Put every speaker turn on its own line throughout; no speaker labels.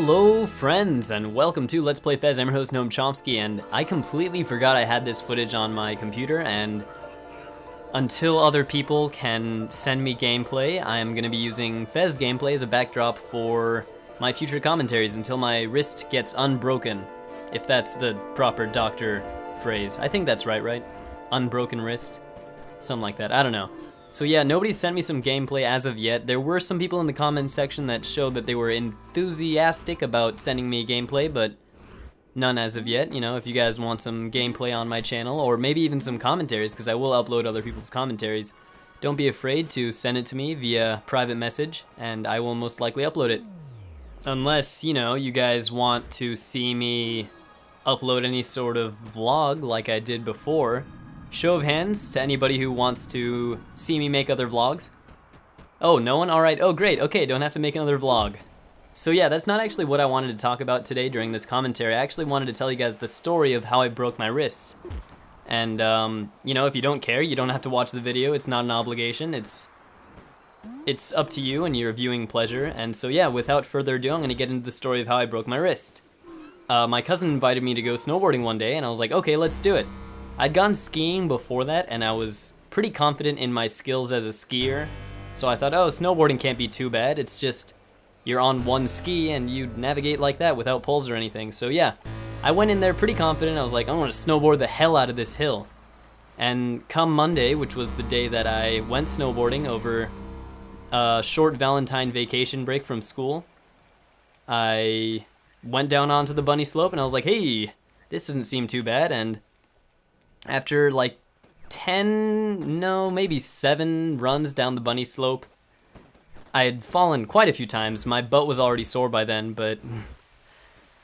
Hello friends, and welcome to Let's Play Fez. I'm your host Noam Chomsky, and I completely forgot I had this footage on my computer, and until other people can send me gameplay, I am going to be using Fez gameplay as a backdrop for my future commentaries until my wrist gets unbroken, if that's the proper doctor phrase. I think that's right? Unbroken wrist? Something like that, I don't know. So yeah, nobody sent me some gameplay as of yet. There were some people in the comments section that showed that they were enthusiastic about sending me gameplay, but none as of yet. You know, if you guys want some gameplay on my channel, or maybe even some commentaries, because I will upload other people's commentaries, don't be afraid to send it to me via private message, and I will most likely upload it. Unless, you know, you guys want to see me upload any sort of vlog like I did before. Show of hands to anybody who wants to see me make other vlogs. Oh, no one? Alright, oh great, okay, don't have to make another vlog. So yeah, that's not actually what I wanted to talk about today during this commentary. I actually wanted to tell you guys the story of how I broke my wrist. And, you know, if you don't care, you don't have to watch the video. It's not an obligation. It's up to you and your viewing pleasure. And so yeah, without further ado, I'm going to get into the story of how I broke my wrist. My cousin invited me to go snowboarding one day, and I was like, okay, let's do it. I'd gone skiing before that, and I was pretty confident in my skills as a skier. So I thought, oh, snowboarding can't be too bad. It's just, you're on one ski and you navigate like that without poles or anything. So yeah, I went in there pretty confident. I was like, I'm gonna snowboard the hell out of this hill. And come Monday, which was the day that I went snowboarding over a short Valentine vacation break from school, I went down onto the bunny slope and I was like, hey, this doesn't seem too bad. And after like 10, no, maybe 7 runs down the bunny slope, I had fallen quite a few times. My butt was already sore by then, but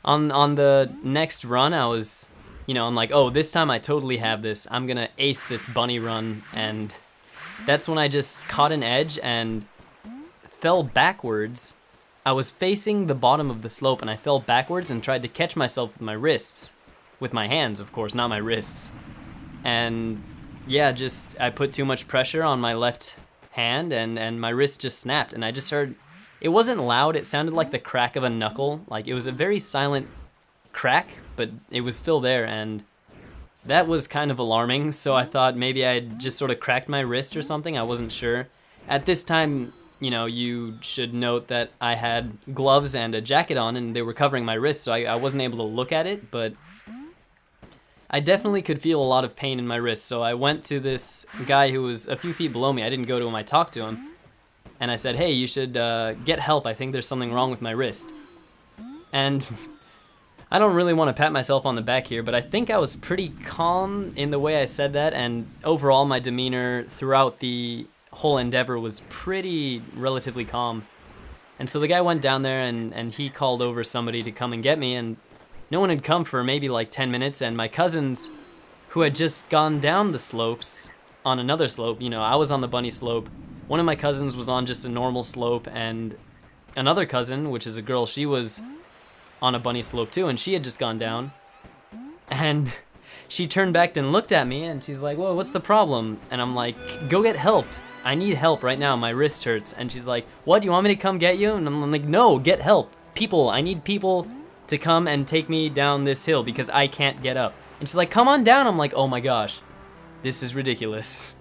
on the next run, I was, you know, I'm like, oh, this time I totally have this. I'm gonna ace this bunny run, and that's when I just caught an edge and fell backwards. I was facing the bottom of the slope, and I fell backwards and tried to catch myself with my wrists. With my hands, of course, not my wrists. And yeah, just I put too much pressure on my left hand, and my wrist just snapped, and I just heard, it wasn't loud, it sounded like the crack of a knuckle. Like, it was a very silent crack, but it was still there, and that was kind of alarming. So I thought maybe I had just sort of cracked my wrist or something. I wasn't sure. At this time, you know, you should note that I had gloves and a jacket on, and they were covering my wrist, so I wasn't able to look at it, but I definitely could feel a lot of pain in my wrist. So I went to this guy who was a few feet below me. I didn't go to him, I talked to him. And I said, hey, you should get help. I think there's something wrong with my wrist. And I don't really want to pat myself on the back here, but I think I was pretty calm in the way I said that. And overall, my demeanor throughout the whole endeavor was pretty relatively calm. And so the guy went down there, and he called over somebody to come and get me. And no one had come for maybe like 10 minutes, and my cousins, who had just gone down the slopes on another slope, you know, I was on the bunny slope. One of my cousins was on just a normal slope, and another cousin, which is a girl, she was on a bunny slope too, and she had just gone down. And she turned back and looked at me, and she's like, whoa, what's the problem? And I'm like, go get help. I need help right now. My wrist hurts. And she's like, what, you want me to come get you? And I'm like, no, get help. People, I need people to come and take me down this hill because I can't get up. And she's like, come on down. I'm like, oh my gosh, this is ridiculous.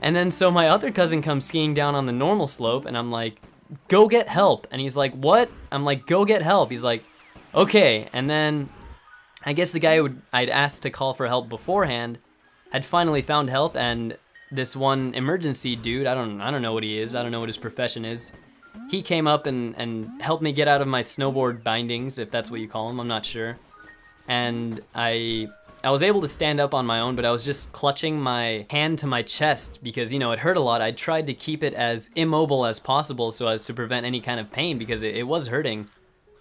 And then so my other cousin comes skiing down on the normal slope, and I'm like, go get help. And he's like, what? I'm like, go get help. He's like, okay. And then I guess the guy I'd asked to call for help beforehand had finally found help, and this one emergency dude, I don't know what he is, I don't know what his profession is, he came up and helped me get out of my snowboard bindings, if that's what you call them, I'm not sure. And I was able to stand up on my own, but I was just clutching my hand to my chest because, you know, it hurt a lot. I tried to keep it as immobile as possible so as to prevent any kind of pain because it was hurting.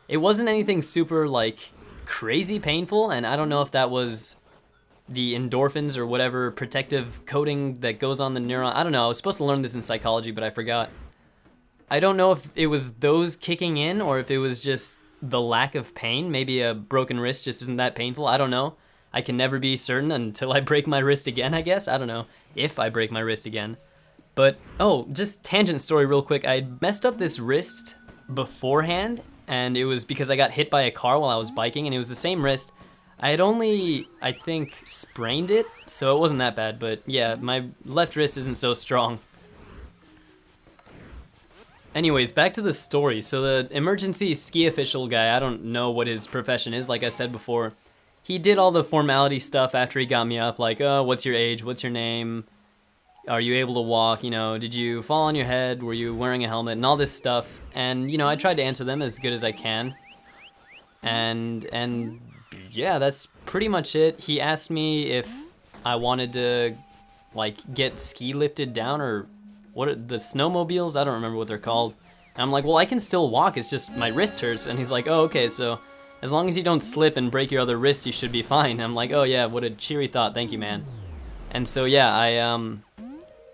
It wasn't anything super, like, crazy painful, and I don't know if that was the endorphins or whatever protective coating that goes on the neuron. I don't know, I was supposed to learn this in psychology, but I forgot. I don't know if it was those kicking in or if it was just the lack of pain. Maybe a broken wrist just isn't that painful. I don't know. I can never be certain until I break my wrist again, I guess. I don't know if I break my wrist again. But, oh, just tangent story real quick. I messed up this wrist beforehand, and it was because I got hit by a car while I was biking, and it was the same wrist. I had only, I think, sprained it, so it wasn't that bad, but yeah, my left wrist isn't so strong. Anyways, back to the story. So the emergency ski official guy, I don't know what his profession is, like I said before. He did all the formality stuff after he got me up, like, oh, what's your age, what's your name, are you able to walk, you know, did you fall on your head, were you wearing a helmet, and all this stuff. And, you know, I tried to answer them as good as I can. And yeah, that's pretty much it. He asked me if I wanted to, like, get ski lifted down, or what are the snowmobiles? I don't remember what they're called. And I'm like, well, I can still walk, it's just my wrist hurts. And he's like, oh, okay, so as long as you don't slip and break your other wrist, you should be fine. And I'm like, oh yeah, what a cheery thought, thank you, man. And so yeah,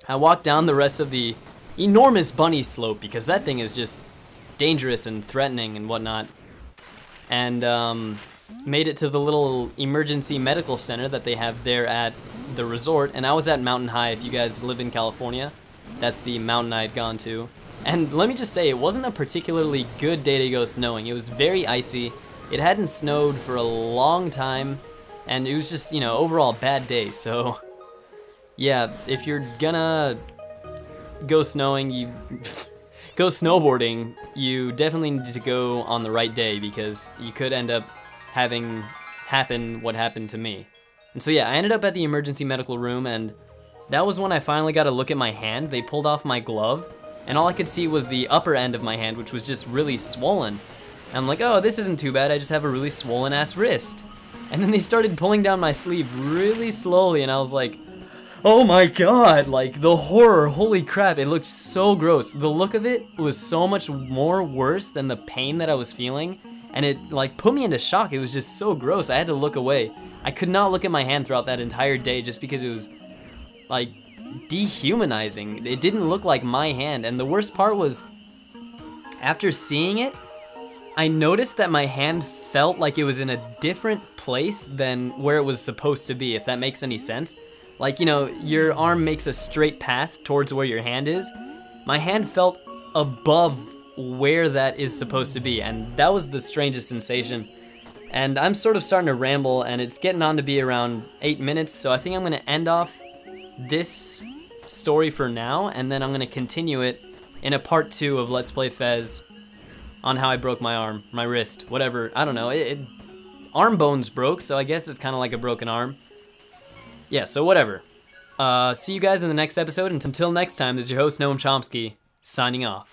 I walked down the rest of the enormous bunny slope, because that thing is just dangerous and threatening and whatnot. And made it to the little emergency medical center that they have there at the resort. And I was at Mountain High. If you guys live in California, that's the mountain I had gone to. And let me just say, it wasn't a particularly good day to go snowing. It was very icy. It hadn't snowed for a long time, and it was just, you know, overall bad day. So yeah, if you're gonna go snowing, go snowboarding, you definitely need to go on the right day, because you could end up having happen what happened to me. And so yeah, I ended up at the emergency medical room, and that was when I finally got a look at my hand. They pulled off my glove, and all I could see was the upper end of my hand, which was just really swollen. And I'm like, oh, this isn't too bad, I just have a really swollen ass wrist. And then they started pulling down my sleeve really slowly, and I was like, oh my god, like the horror, holy crap, it looked so gross. The look of it was so much more worse than the pain that I was feeling, and it like put me into shock. It was just so gross, I had to look away. I could not look at my hand throughout that entire day just because it was like dehumanizing. It didn't look like my hand, and the worst part was, after seeing it, I noticed that my hand felt like it was in a different place than where it was supposed to be, if that makes any sense. Like, you know, your arm makes a straight path towards where your hand is. My hand felt above where that is supposed to be, and that was the strangest sensation. And I'm sort of starting to ramble, and it's getting on to be around 8 minutes, so I think I'm going to end off this story for now, and then I'm going to continue it in a part 2 of Let's Play Fez on how I broke my arm, my wrist, whatever. I don't know. Arm bones broke, so I guess it's kind of like a broken arm. Yeah, so whatever. See you guys in the next episode, and until next time, this is your host, Noam Chomsky, signing off.